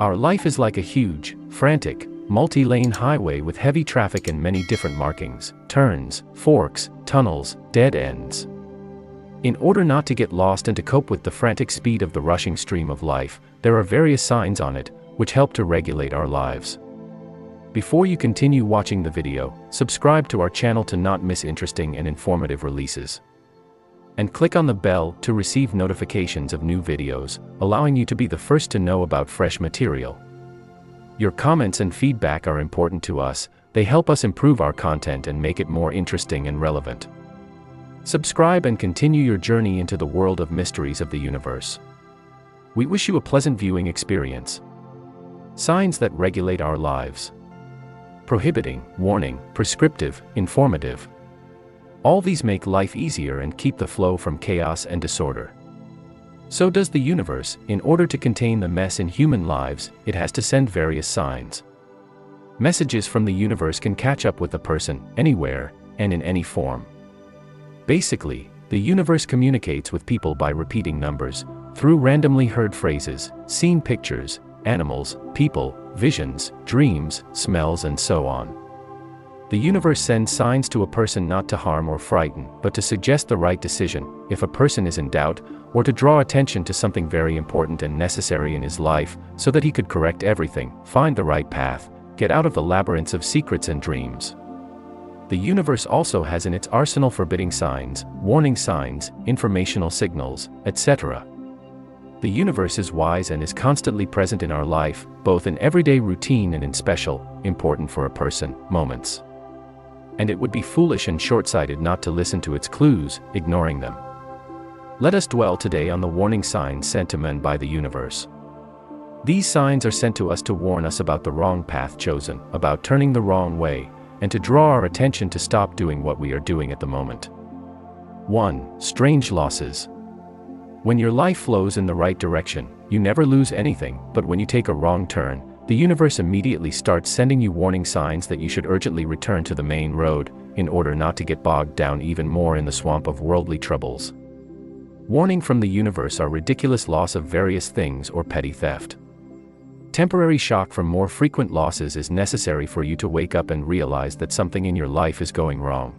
Our life is like a huge, frantic, multi-lane highway with heavy traffic and many different markings, turns, forks, tunnels, dead ends. In order not to get lost and to cope with the frantic speed of the rushing stream of life, there are various signs on it, which help to regulate our lives. Before you continue watching the video, subscribe to our channel to not miss interesting and informative releases. And click on the bell to receive notifications of new videos, allowing you to be the first to know about fresh material. Your comments and feedback are important to us. They help us improve our content and make it more interesting and relevant. Subscribe and continue your journey into the world of mysteries of the universe. We wish you a pleasant viewing experience. Signs that regulate our lives. Prohibiting, warning, prescriptive, informative. All these make life easier and keep the flow from chaos and disorder. So does the universe. In order to contain the mess in human lives, it has to send various signs. Messages from the universe can catch up with a person, anywhere, and in any form. Basically, the universe communicates with people by repeating numbers, through randomly heard phrases, seen pictures, animals, people, visions, dreams, smells, and so on. The universe sends signs to a person not to harm or frighten, but to suggest the right decision, if a person is in doubt, or to draw attention to something very important and necessary in his life, so that he could correct everything, find the right path, get out of the labyrinths of secrets and dreams. The universe also has in its arsenal forbidding signs, warning signs, informational signals, etc. The universe is wise and is constantly present in our life, both in everyday routine and in special, important for a person, moments. And it would be foolish and short-sighted not to listen to its clues, ignoring them. Let us dwell today on the warning signs sent to men by the universe. These signs are sent to us to warn us about the wrong path chosen, about turning the wrong way, and to draw our attention to stop doing what we are doing at the moment. 1. Strange losses. When your life flows in the right direction, you never lose anything, but when you take a wrong turn, the universe immediately starts sending you warning signs that you should urgently return to the main road, in order not to get bogged down even more in the swamp of worldly troubles. Warning from the universe are ridiculous loss of various things or petty theft. Temporary shock from more frequent losses is necessary for you to wake up and realize that something in your life is going wrong.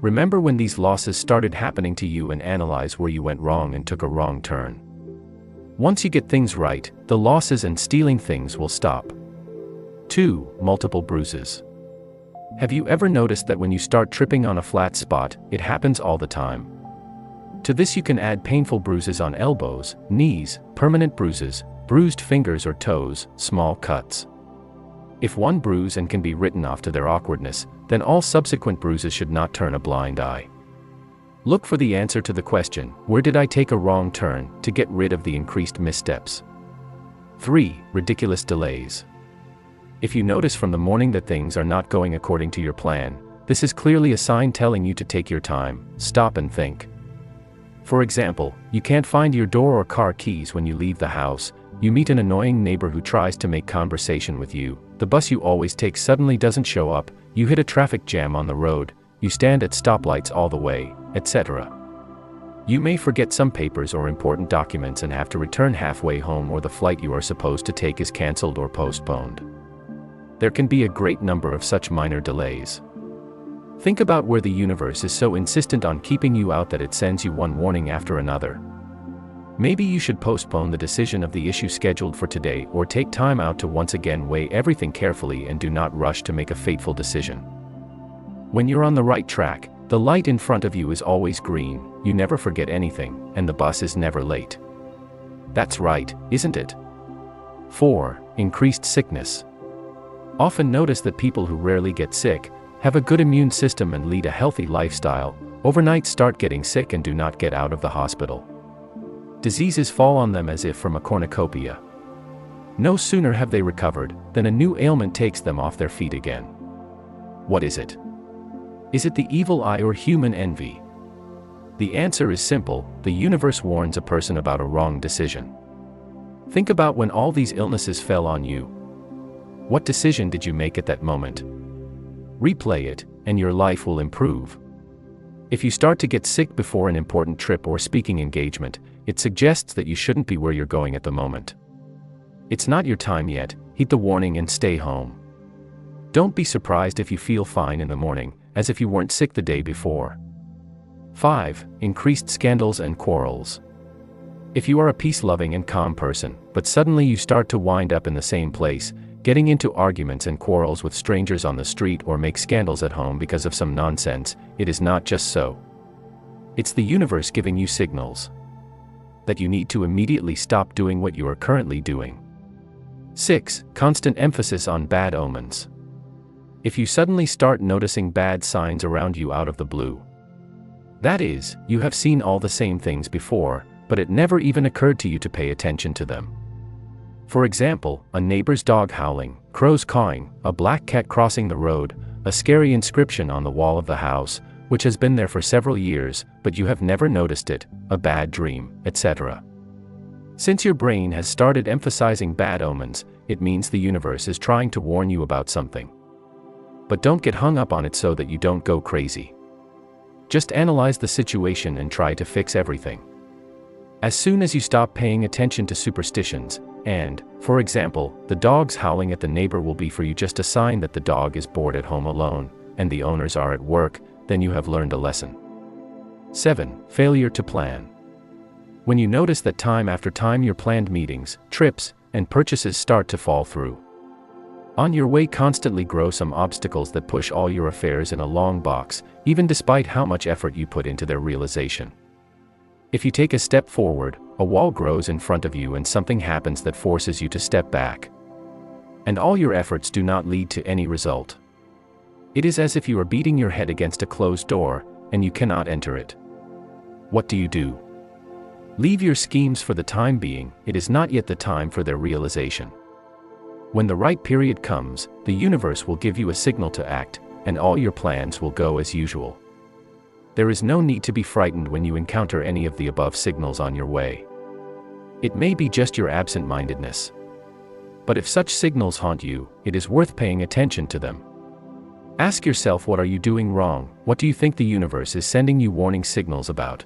Remember when these losses started happening to you and analyze where you went wrong and took a wrong turn. Once you get things right, the losses and stealing things will stop. 2. Multiple bruises. Have you ever noticed that when you start tripping on a flat spot, it happens all the time? To this you can add painful bruises on elbows, knees, permanent bruises, bruised fingers or toes, small cuts. If one bruise and can be written off to their awkwardness, then all subsequent bruises should not turn a blind eye. Look for the answer to the question, where did I take a wrong turn, to get rid of the increased missteps. 3. Ridiculous delays. If you notice from the morning that things are not going according to your plan, this is clearly a sign telling you to take your time, stop and think. For example, you can't find your door or car keys when you leave the house, you meet an annoying neighbor who tries to make conversation with you, the bus you always take suddenly doesn't show up, you hit a traffic jam on the road, you stand at stoplights all the way, etc. You may forget some papers or important documents and have to return halfway home, or the flight you are supposed to take is cancelled or postponed. There can be a great number of such minor delays. Think about where the universe is so insistent on keeping you out that it sends you one warning after another. Maybe you should postpone the decision of the issue scheduled for today, or take time out to once again weigh everything carefully and do not rush to make a fateful decision. When you're on the right track, the light in front of you is always green, you never forget anything, and the bus is never late. That's right, isn't it? 4. Increased sickness. Often notice that people who rarely get sick, have a good immune system and lead a healthy lifestyle, overnight start getting sick and do not get out of the hospital. Diseases fall on them as if from a cornucopia. No sooner have they recovered, than a new ailment takes them off their feet again. What is it? Is it the evil eye or human envy? The answer is simple, the universe warns a person about a wrong decision. Think about when all these illnesses fell on you. What decision did you make at that moment? Replay it, and your life will improve. If you start to get sick before an important trip or speaking engagement, it suggests that you shouldn't be where you're going at the moment. It's not your time yet, heed the warning and stay home. Don't be surprised if you feel fine in the morning, as if you weren't sick the day before. 5. Increased scandals and quarrels. If you are a peace-loving and calm person, but suddenly you start to wind up in the same place, getting into arguments and quarrels with strangers on the street or make scandals at home because of some nonsense, it is not just so. It's the universe giving you signals that you need to immediately stop doing what you are currently doing. 6. Constant emphasis on bad omens. If you suddenly start noticing bad signs around you out of the blue, that is, you have seen all the same things before, but it never even occurred to you to pay attention to them. For example, a neighbor's dog howling, crows cawing, a black cat crossing the road, a scary inscription on the wall of the house, which has been there for several years, but you have never noticed it, a bad dream, etc. Since your brain has started emphasizing bad omens, it means the universe is trying to warn you about something. But don't get hung up on it so that you don't go crazy. Just analyze the situation and try to fix everything. As soon as you stop paying attention to superstitions, and, for example, the dog's howling at the neighbor will be for you just a sign that the dog is bored at home alone, and the owners are at work, then you have learned a lesson. 7. Failure to plan. When you notice that time after time your planned meetings, trips, and purchases start to fall through. On your way constantly grow some obstacles that push all your affairs in a long box, even despite how much effort you put into their realization. If you take a step forward, a wall grows in front of you and something happens that forces you to step back. And all your efforts do not lead to any result. It is as if you are beating your head against a closed door, and you cannot enter it. What do? Leave your schemes for the time being, it is not yet the time for their realization. When the right period comes, the universe will give you a signal to act, and all your plans will go as usual. There is no need to be frightened when you encounter any of the above signals on your way. It may be just your absent-mindedness. But if such signals haunt you, it is worth paying attention to them. Ask yourself, what are you doing wrong? What do you think the universe is sending you warning signals about?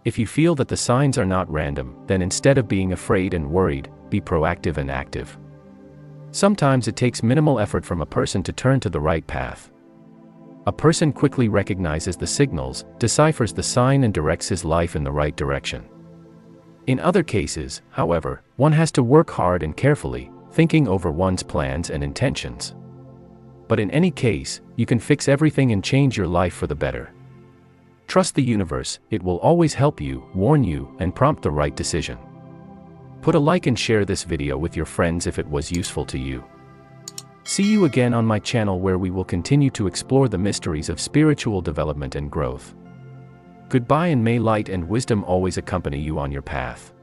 If you feel that the signs are not random, then instead of being afraid and worried, be proactive and active. Sometimes it takes minimal effort from a person to turn to the right path. A person quickly recognizes the signals, deciphers the sign and directs his life in the right direction. In other cases, however, one has to work hard and carefully, thinking over one's plans and intentions. But in any case, you can fix everything and change your life for the better. Trust the universe, it will always help you, warn you, and prompt the right decision. Put a like and share this video with your friends if it was useful to you. See you again on my channel where we will continue to explore the mysteries of spiritual development and growth. Goodbye, and may light and wisdom always accompany you on your path.